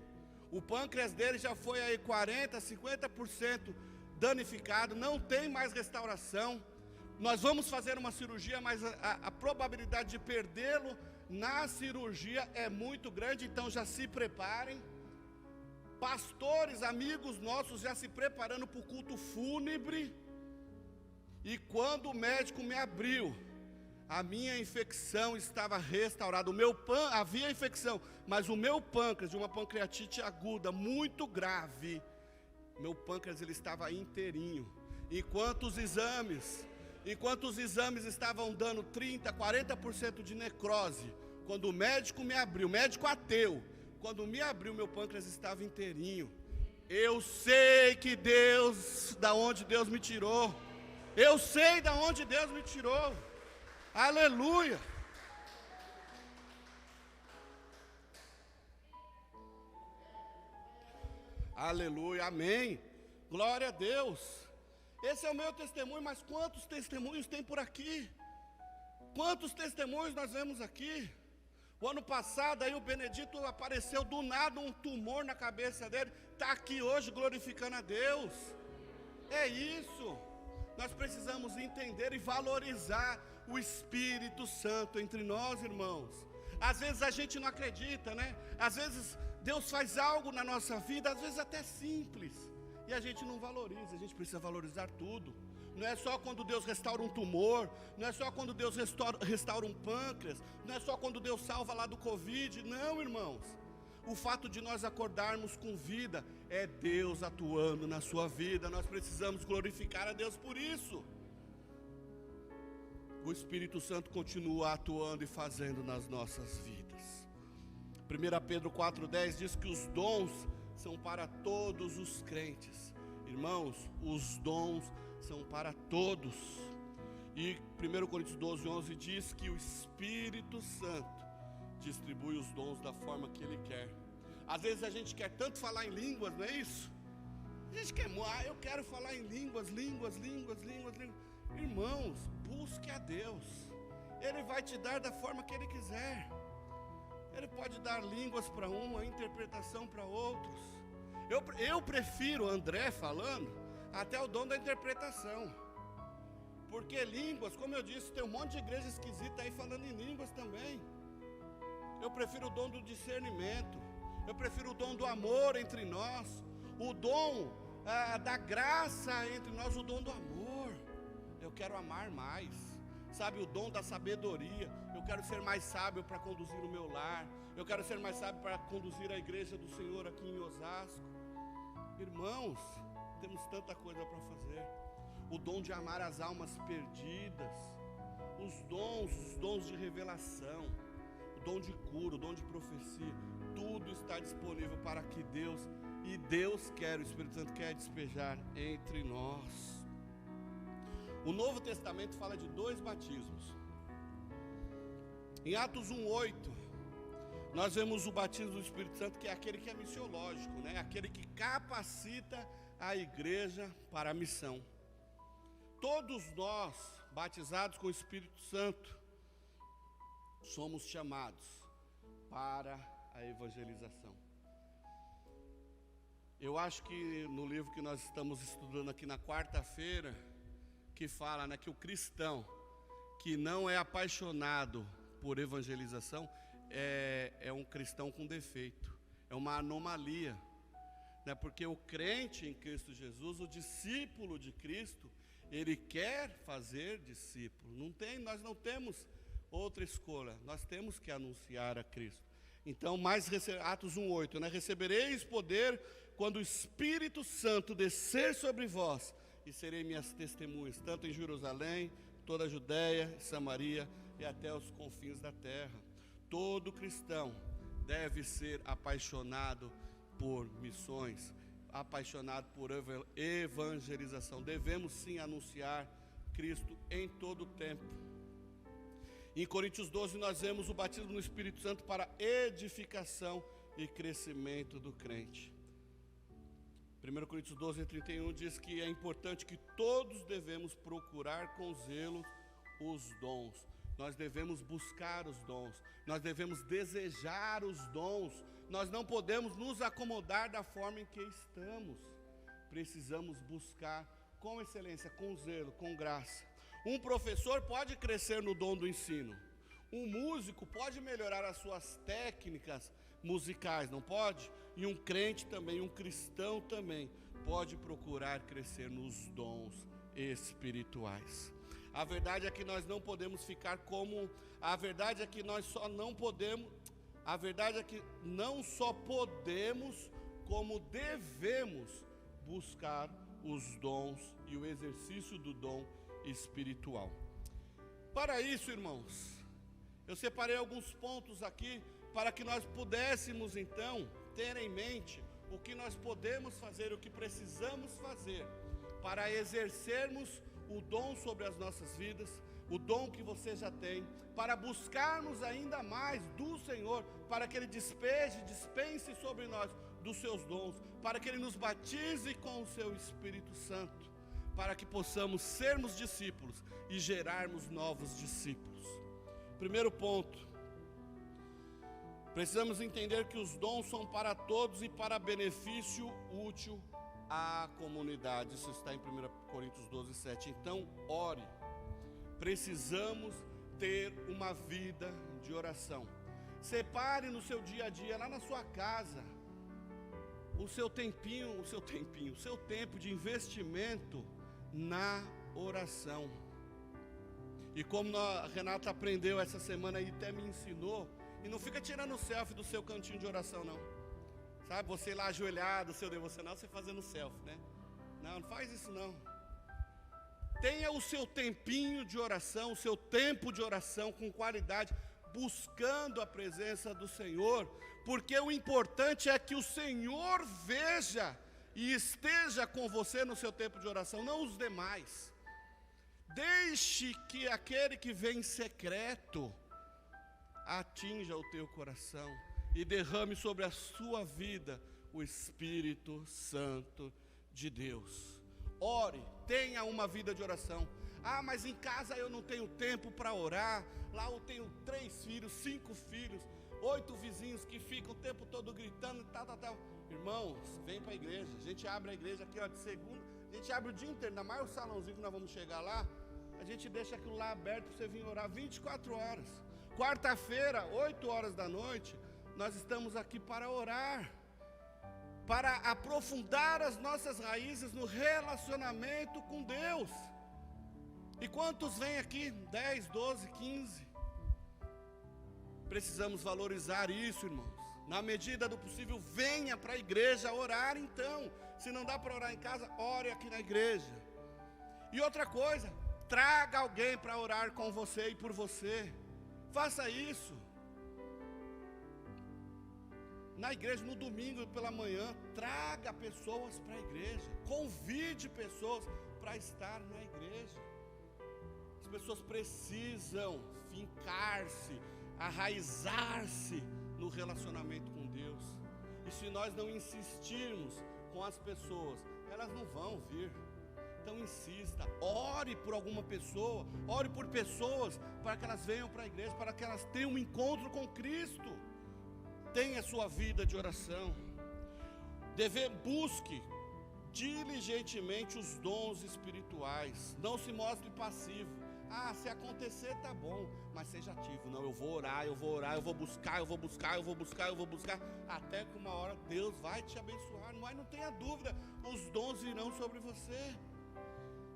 o pâncreas dele já foi aí 40%, 50% danificado, não tem mais restauração, nós vamos fazer uma cirurgia, mas a probabilidade de perdê-lo na cirurgia é muito grande, então já se preparem. Pastores, amigos nossos já se preparando para o culto fúnebre. E quando o médico me abriu, a minha infecção estava restaurada. Havia infecção, mas o meu pâncreas, de uma pancreatite aguda, muito grave, meu pâncreas ele estava inteirinho. Enquanto os exames estavam dando 30%, 40% de necrose, quando o médico me abriu, médico ateu, quando me abriu, meu pâncreas estava inteirinho. Eu sei que Deus, da onde Deus me tirou, eu sei de onde Deus me tirou. Aleluia. Aleluia, amém. Glória a Deus. Esse é o meu testemunho, mas quantos testemunhos tem por aqui? Quantos testemunhos nós vemos aqui? O ano passado aí o Benedito apareceu do nada um tumor na cabeça dele, está aqui hoje glorificando a Deus. É isso. Nós precisamos entender e valorizar o Espírito Santo entre nós, irmãos. Às vezes a gente não acredita, né? Às vezes Deus faz algo na nossa vida, às vezes até simples, e a gente não valoriza. A gente precisa valorizar tudo. Não é só quando Deus restaura um tumor, não é só quando Deus restaura um pâncreas, não é só quando Deus salva lá do Covid. Não, irmãos. O fato de nós acordarmos com vida é Deus atuando na sua vida. Nós precisamos glorificar a Deus por isso. O Espírito Santo continua atuando e fazendo nas nossas vidas. 1 Pedro 4,10 diz que os dons são para todos os crentes. Irmãos, os dons são para todos. E 1 Coríntios 12,11 diz que o Espírito Santo distribui os dons da forma que Ele quer. Às vezes a gente quer tanto falar em línguas, não é isso? A gente quer, eu quero falar em línguas. Irmãos, busque a Deus. Ele vai te dar da forma que Ele quiser. Ele pode dar línguas para um, a interpretação para outros. Eu prefiro André falando até o dom da interpretação. Porque línguas, como eu disse, tem um monte de igreja esquisita aí falando em línguas também. Eu prefiro o dom do discernimento. Eu prefiro o dom do amor entre nós. O dom da graça entre nós, o dom do amor. Eu quero amar mais. Sabe, o dom da sabedoria. Eu quero ser mais sábio para conduzir o meu lar. Eu quero ser mais sábio para conduzir a igreja do Senhor aqui em Osasco. Irmãos, temos tanta coisa para fazer. O dom de amar as almas perdidas. Os dons de revelação. O dom de cura, o dom de profecia. Tudo está disponível para que Deus, e Deus quer, o Espírito Santo quer despejar entre nós. O Novo Testamento fala de 2 batismos. Em Atos 1:8, nós vemos o batismo do Espírito Santo, que é aquele que é missiológico, né? Aquele que capacita a igreja para a missão. Todos nós, batizados com o Espírito Santo, somos chamados para a evangelização. Eu acho que no livro que nós estamos estudando aqui na quarta-feira, que fala, né, que o cristão que não é apaixonado por evangelização é um cristão com defeito, é uma anomalia, né? Porque o crente em Cristo Jesus, o discípulo de Cristo, ele quer fazer discípulo. Nós não temos outra escolha, nós temos que anunciar a Cristo. Então, Atos 1:8, né? Recebereis poder quando o Espírito Santo descer sobre vós, e serei minhas testemunhas, tanto em Jerusalém, toda a Judéia, Samaria e até os confins da terra. Todo cristão deve ser apaixonado por missões, apaixonado por evangelização. Devemos sim anunciar Cristo em todo o tempo. Em Coríntios 12 nós vemos o batismo no Espírito Santo para edificação e crescimento do crente. 1 Coríntios 12:31 diz que é importante que todos devemos procurar com zelo os dons. Nós devemos buscar os dons, nós devemos desejar os dons, nós não podemos nos acomodar da forma em que estamos. Precisamos buscar com excelência, com zelo, com graça. Um professor pode crescer no dom do ensino, um músico pode melhorar as suas técnicas musicais, não pode? E um crente também, um cristão também, pode procurar crescer nos dons espirituais. A verdade é que nós não podemos ficar como, a verdade é que nós só não podemos, a verdade é que não só podemos, como devemos buscar os dons e o exercício do dom espiritual. Para isso, irmãos, eu separei alguns pontos aqui, para que nós pudéssemos então ter em mente o que nós podemos fazer, o que precisamos fazer para exercermos o dom sobre as nossas vidas, o dom que você já tem, para buscarmos ainda mais do Senhor, para que Ele dispense sobre nós dos seus dons, para que Ele nos batize com o seu Espírito Santo, para que possamos sermos discípulos e gerarmos novos discípulos. Primeiro ponto, precisamos entender que os dons são para todos e para benefício útil à comunidade. Isso está em 1 Coríntios 12:7. Então, ore. Precisamos ter uma vida de oração. Separe no seu dia a dia, lá na sua casa, o seu tempo de investimento na oração. E como a Renata aprendeu essa semana e até me ensinou, e não fica tirando selfie do seu cantinho de oração, não. Sabe, você lá ajoelhado, seu devocional, você fazendo selfie, né? Não faz isso não. Tenha o seu tempinho de oração, o seu tempo de oração com qualidade, buscando a presença do Senhor, porque o importante é que o Senhor veja e esteja com você no seu tempo de oração, não os demais. Deixe que aquele que vem em secreto atinja o teu coração e derrame sobre a sua vida o Espírito Santo de Deus. Ore, tenha uma vida de oração. Ah, mas em casa eu não tenho tempo para orar. Lá eu tenho 3 filhos, 5 filhos, 8 vizinhos que ficam o tempo todo gritando, tal. Irmãos, vem para a igreja. A gente abre a igreja aqui, de segunda. A gente abre o dia inteiro, ainda mais o salãozinho que nós vamos chegar lá. A gente deixa aquilo lá aberto para você vir orar 24 horas. Quarta-feira, 8 horas da noite, nós estamos aqui para orar, para aprofundar as nossas raízes no relacionamento com Deus. E quantos vêm aqui? 10, 12, 15. Precisamos valorizar isso, irmãos. Na medida do possível, venha para a igreja orar então. Se não dá para orar em casa, ore aqui na igreja. E outra coisa, traga alguém para orar com você e por você. Faça isso. Na igreja, no domingo pela manhã, traga pessoas para a igreja. Convide pessoas para estar na igreja. As pessoas precisam fincar-se, arraizar-se no relacionamento com Deus. E se nós não insistirmos com as pessoas, elas não vão vir. Então insista, ore por alguma pessoa, ore por pessoas para que elas venham para a igreja, para que elas tenham um encontro com Cristo. Tenha a sua vida de oração. Busque diligentemente os dons espirituais. Não se mostre passivo. Ah, se acontecer tá bom, mas seja ativo. Não, eu vou orar, eu vou buscar, até que uma hora Deus vai te abençoar. Mas não tenha dúvida, os dons virão sobre você.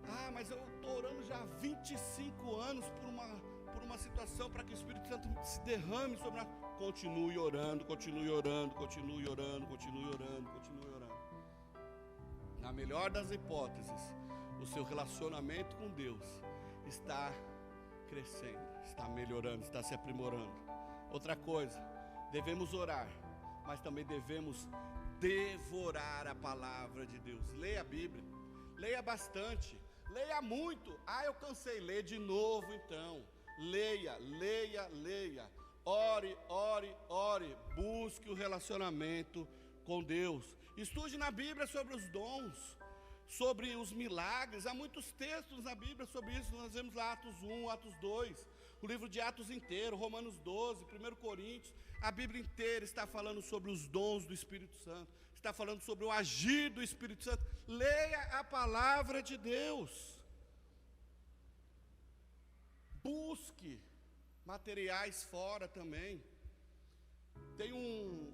Ah, mas eu estou orando já há 25 anos por uma situação, para que o Espírito Santo se derrame sobre nós. continue orando, continue orando, continue orando, continue orando, continue orando. Na melhor das hipóteses, o seu relacionamento com Deus está crescendo, está melhorando, está se aprimorando. Outra coisa, devemos orar, mas também devemos devorar a palavra de Deus. Leia a Bíblia, leia bastante, leia muito. Eu cansei, lê de novo então. Leia, leia, leia. Ore, ore, ore. Busque o relacionamento com Deus. Estude na Bíblia sobre os dons, sobre os milagres. Há muitos textos na Bíblia sobre isso. Nós vemos lá Atos 1, Atos 2, o livro de Atos inteiro, Romanos 12, 1 Coríntios. A Bíblia inteira está falando sobre os dons do Espírito Santo, está falando sobre o agir do Espírito Santo. Leia a palavra de Deus. Busque materiais fora também. Tem um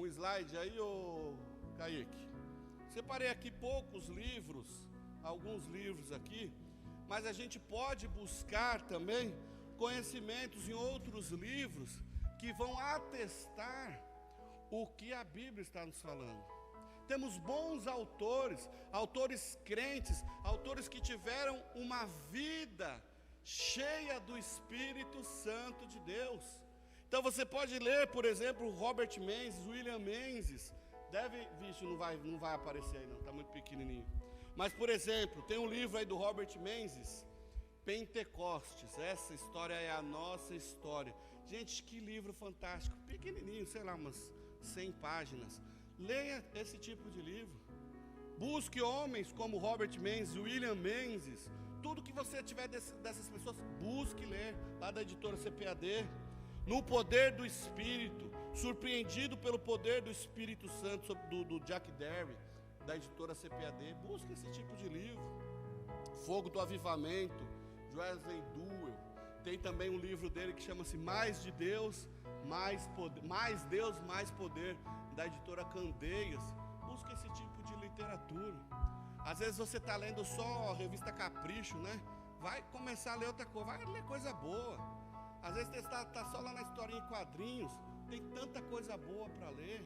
slide aí, ô Kaique. Separei aqui poucos livros, alguns livros aqui, mas a gente pode buscar também conhecimentos em outros livros que vão atestar o que a Bíblia está nos falando. Temos bons autores, autores crentes, autores que tiveram uma vida cheia do Espírito Santo de Deus. Então você pode ler, por exemplo, Robert Menzies, William Menzies. Não vai aparecer aí não, está muito pequenininho. Mas, por exemplo, tem um livro aí do Robert Menzies, Pentecostes. Essa história é a nossa história. Gente, que livro fantástico, pequenininho, sei lá, umas 100 páginas. Leia esse tipo de livro. Busque homens como Robert Menzies, William Menzies. Tudo que você tiver dessas pessoas, busque ler, lá da editora CPAD. No poder do Espírito, surpreendido pelo poder do Espírito Santo, do Jack Derry, da editora CPAD. Busque esse tipo de livro. Fogo do Avivamento, Wesley Duell. Tem também um livro dele que chama-se Mais de Deus, Mais Poder, Mais Deus, Mais Poder, da editora Candeias. Busque esse tipo de literatura. Às vezes você está lendo só a revista Capricho, né? Vai começar a ler outra coisa, vai ler coisa boa. Às vezes você está só lá na historinha em quadrinhos, tem tanta coisa boa para ler.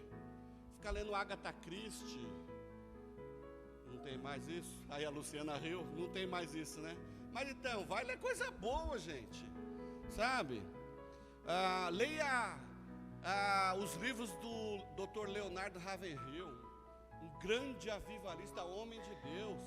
Fica lendo Agatha Christie, não tem mais isso? Aí a Luciana riu, não tem mais isso, né? Mas então, vai ler coisa boa, gente, sabe? Leia os livros do Dr. Leonardo Ravenhill, um grande avivalista, homem de Deus.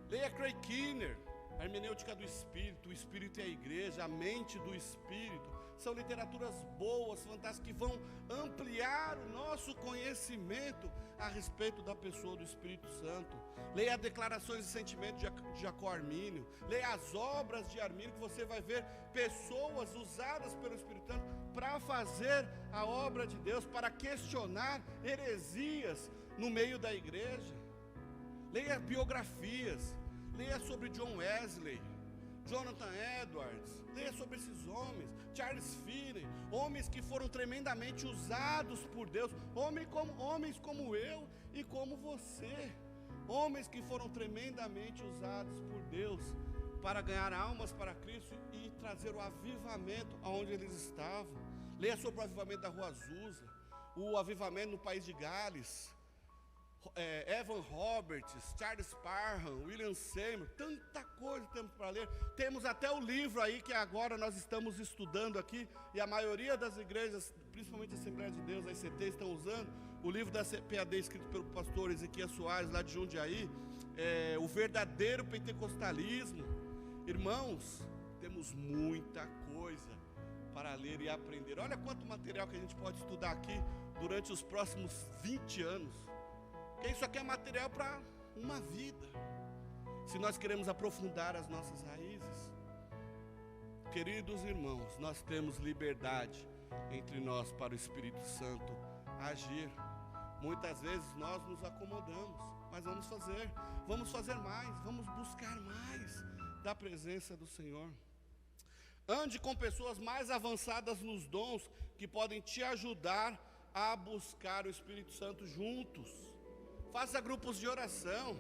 Leia Craig Keener, a hermenêutica do Espírito, o Espírito e a Igreja, a mente do Espírito. São literaturas boas, fantásticas, que vão ampliar o nosso conhecimento a respeito da pessoa do Espírito Santo. Leia declarações de sentimento de Jacó Armínio. Leia as obras de Armínio, que você vai ver pessoas usadas pelo Espírito Santo para fazer a obra de Deus, para questionar heresias no meio da igreja. Leia biografias. Leia sobre John Wesley, Jonathan Edwards. Leia sobre esses homens, Charles Finney, homens que foram tremendamente usados por Deus, homens como eu e como você, homens que foram tremendamente usados por Deus para ganhar almas para Cristo e trazer o avivamento aonde eles estavam. Leia sobre o avivamento da Rua Azusa, o avivamento no país de Gales, Evan Roberts, Charles Parham, William Seymour. Tanta coisa temos para ler. Temos até o livro aí que agora nós estamos estudando aqui, e a maioria das igrejas, principalmente a Assembleia de Deus, a ICT, estão usando o livro da CPAD, escrito pelo pastor Ezequiel Soares, lá de Jundiaí, o verdadeiro pentecostalismo. Irmãos, temos muita coisa para ler e aprender. Olha quanto material que a gente pode estudar aqui durante os próximos 20 anos. Isso aqui é material para uma vida, se nós queremos aprofundar as nossas raízes. Queridos irmãos, nós temos liberdade entre nós para o Espírito Santo agir. Muitas vezes nós nos acomodamos, mas vamos fazer mais, vamos buscar mais da presença do Senhor. Ande com pessoas mais avançadas nos dons, que podem te ajudar a buscar o Espírito Santo juntos. Faça grupos de oração.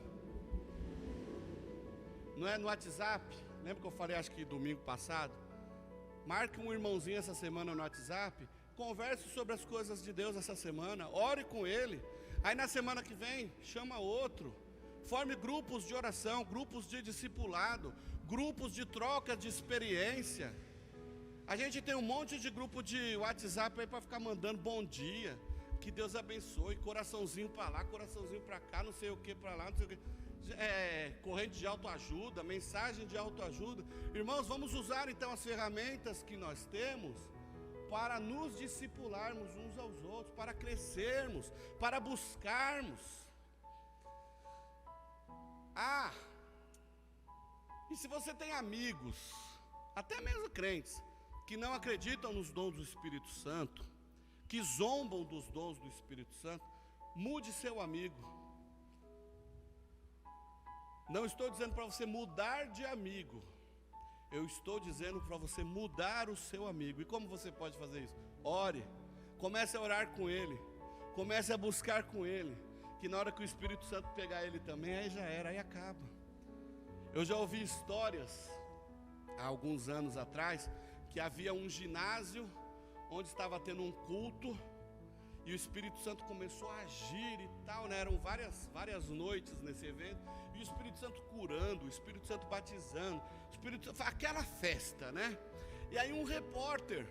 Não é no WhatsApp? Lembra que eu falei, acho que domingo passado? Marque um irmãozinho essa semana no WhatsApp, converse sobre as coisas de Deus essa semana, ore com ele. Aí na semana que vem, chama outro. Forme grupos de oração, grupos de discipulado, grupos de troca de experiência. A gente tem um monte de grupo de WhatsApp aí para ficar mandando bom dia, que Deus abençoe, coraçãozinho para lá, coraçãozinho para cá, não sei o que para lá, não sei o que. Corrente de autoajuda, mensagem de autoajuda. Irmãos, vamos usar então as ferramentas que nós temos para nos discipularmos uns aos outros, para crescermos, para buscarmos. E se você tem amigos, até mesmo crentes, que não acreditam nos dons do Espírito Santo, que zombam dos dons do Espírito Santo, mude seu amigo. Não estou dizendo para você mudar de amigo, eu estou dizendo para você mudar o seu amigo. E como você pode fazer isso? Ore, comece a orar com ele, comece a buscar com ele, que na hora que o Espírito Santo pegar ele também, aí já era, aí acaba. Eu já ouvi histórias, há alguns anos atrás, que havia um ginásio, onde estava tendo um culto, e o Espírito Santo começou a agir e tal, né? Eram várias noites nesse evento, e o Espírito Santo curando, o Espírito Santo batizando, aquela festa, né? E aí o repórter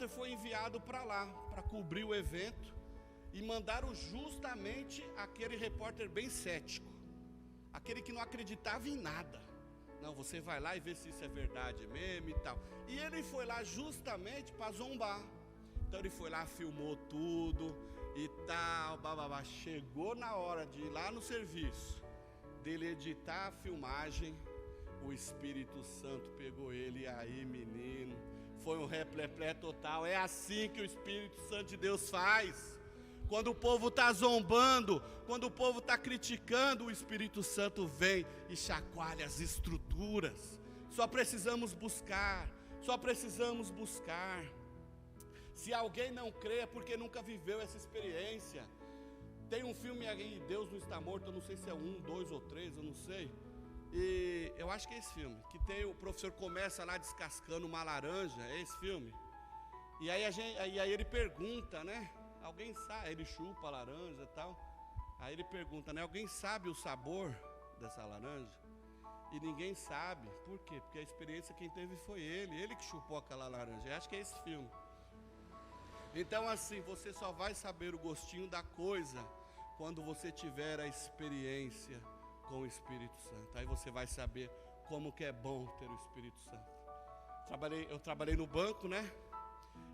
foi enviado para lá, para cobrir o evento, e mandaram justamente aquele repórter bem cético, aquele que não acreditava em nada. Não, você vai lá e vê se isso é verdade mesmo e tal. E ele foi lá justamente para zombar. Então ele foi lá, filmou tudo e tal, bababá. Chegou na hora de ir lá no serviço, dele editar a filmagem, o Espírito Santo pegou ele, e aí menino, foi um repleplé total. É assim que o Espírito Santo de Deus faz. Quando o povo está zombando, quando o povo está criticando, o Espírito Santo vem e chacoalha as estruturas. Só precisamos buscar, só precisamos buscar. Se alguém não crê é porque nunca viveu essa experiência. Tem um filme aí, Deus não está morto, eu não sei se é 1, 2 ou 3, eu não sei. E eu acho que é esse filme, que tem o professor começa lá descascando uma laranja, é esse filme. E aí ele pergunta, né? Alguém sabe, ele chupa a laranja e tal. Aí ele pergunta, né? Alguém sabe o sabor dessa laranja? E ninguém sabe. Por quê? Porque a experiência quem teve foi ele que chupou aquela laranja. Eu acho que é esse filme. Então assim, você só vai saber o gostinho da coisa quando você tiver a experiência com o Espírito Santo. Aí você vai saber como que é bom ter o Espírito Santo. Eu trabalhei no banco, né?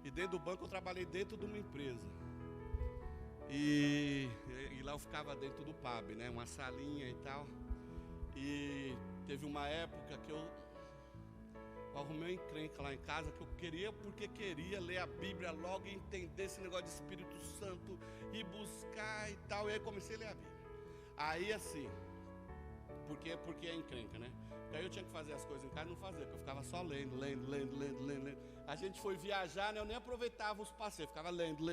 E dentro do banco eu trabalhei dentro de uma empresa. E lá eu ficava dentro do pub, né? Uma salinha e tal. E teve uma época que eu arrumei uma encrenca lá em casa, que eu queria ler a Bíblia logo e entender esse negócio de Espírito Santo e buscar e tal. E aí comecei a ler a Bíblia. Aí assim, porque é encrenca, né? Porque aí eu tinha que fazer as coisas em casa e não fazia, porque eu ficava só lendo. A gente foi viajar, né? Eu nem aproveitava os passeios, ficava lendo.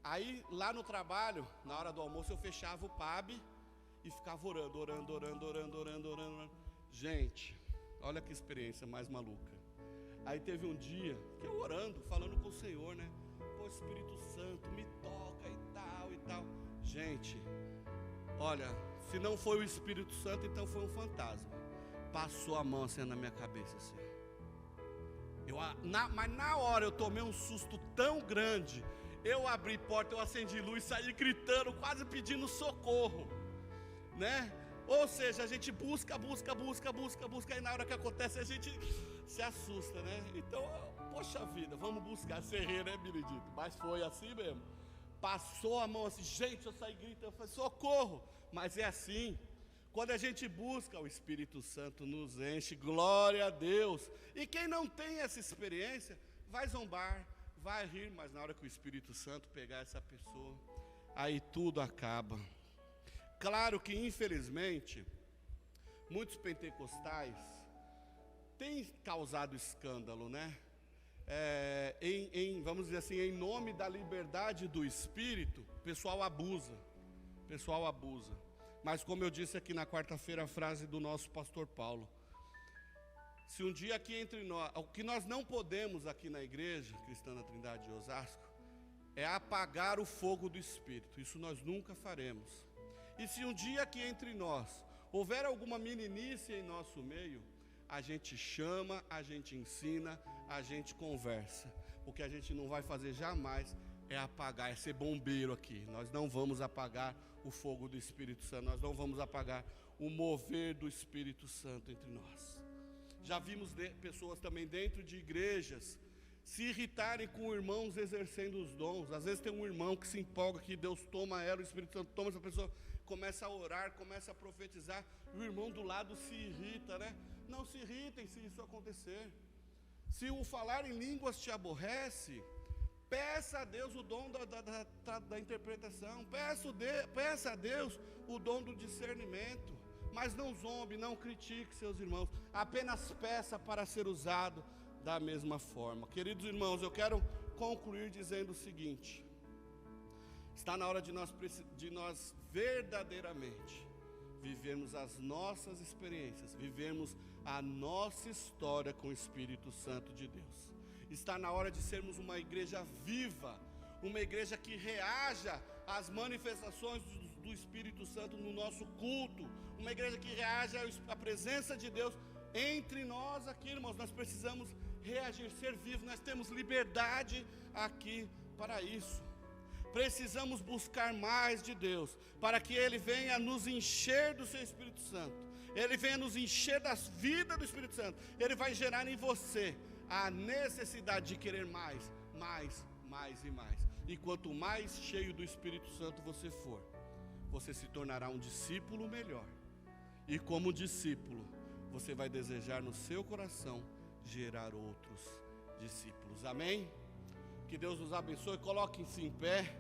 Aí lá no trabalho, na hora do almoço, eu fechava o pub e ficava orando. Gente, olha que experiência mais maluca. Aí teve um dia que eu orando, falando com o Senhor, né? Pô, Espírito Santo, me toca e tal. Gente, olha, se não foi o Espírito Santo, então foi um fantasma. Passou a mão assim na minha cabeça, assim. Mas na hora eu tomei um susto tão grande. Eu abri porta, eu acendi luz, saí gritando, quase pedindo socorro, né? Ou seja, a gente busca, e na hora que acontece a gente se assusta, né? Então, poxa vida, vamos buscar, serrei, né, Benedito? Mas foi assim mesmo. Passou a mão assim, gente, eu saí gritando, eu falei, socorro! Mas é assim, quando a gente busca, o Espírito Santo nos enche, glória a Deus. E quem não tem essa experiência, vai zombar, vai rir, mas na hora que o Espírito Santo pegar essa pessoa, aí tudo acaba. Claro que, infelizmente, muitos pentecostais têm causado escândalo, né? Vamos dizer assim, em nome da liberdade do Espírito, o pessoal abusa. Mas como eu disse aqui na quarta-feira, a frase do nosso pastor Paulo: Se um dia aqui entre nós, o que nós não podemos aqui na igreja Cristã da Trindade de Osasco, é apagar o fogo do Espírito. Isso nós nunca faremos. E se um dia aqui entre nós houver alguma meninice em nosso meio, a gente chama, a gente ensina, a gente conversa. O que a gente não vai fazer jamais é apagar, é ser bombeiro aqui. Nós não vamos apagar o fogo do Espírito Santo, nós não vamos apagar o mover do Espírito Santo entre nós. Já vimos pessoas também dentro de igrejas se irritarem com irmãos exercendo os dons. Às vezes tem um irmão que se empolga, que Deus toma ela, o Espírito Santo toma essa pessoa, começa a orar, começa a profetizar, e o irmão do lado se irrita, né? Não se irritem se isso acontecer. Se o falar em línguas te aborrece, peça a Deus o dom da interpretação, peça a Deus o dom do discernimento, mas não zombe, não critique seus irmãos, apenas peça para ser usado da mesma forma. Queridos irmãos, eu quero concluir dizendo o seguinte: está na hora de nós verdadeiramente vivermos as nossas experiências, vivermos a nossa história com o Espírito Santo de Deus. Está na hora de sermos uma igreja viva, uma igreja que reaja às manifestações do Espírito Santo no nosso culto, uma igreja que reaja à presença de Deus entre nós aqui, irmãos. Nós precisamos reagir, ser vivos, nós temos liberdade aqui para isso. Precisamos buscar mais de Deus, para que Ele venha nos encher do seu Espírito Santo, Ele venha nos encher das vidas do Espírito Santo. Ele vai gerar em você a necessidade de querer mais, mais, mais e mais. E quanto mais cheio do Espírito Santo você for, você se tornará um discípulo melhor. E como discípulo, você vai desejar no seu coração gerar outros discípulos. Amém? Que Deus nos abençoe. Coloquem-se em pé.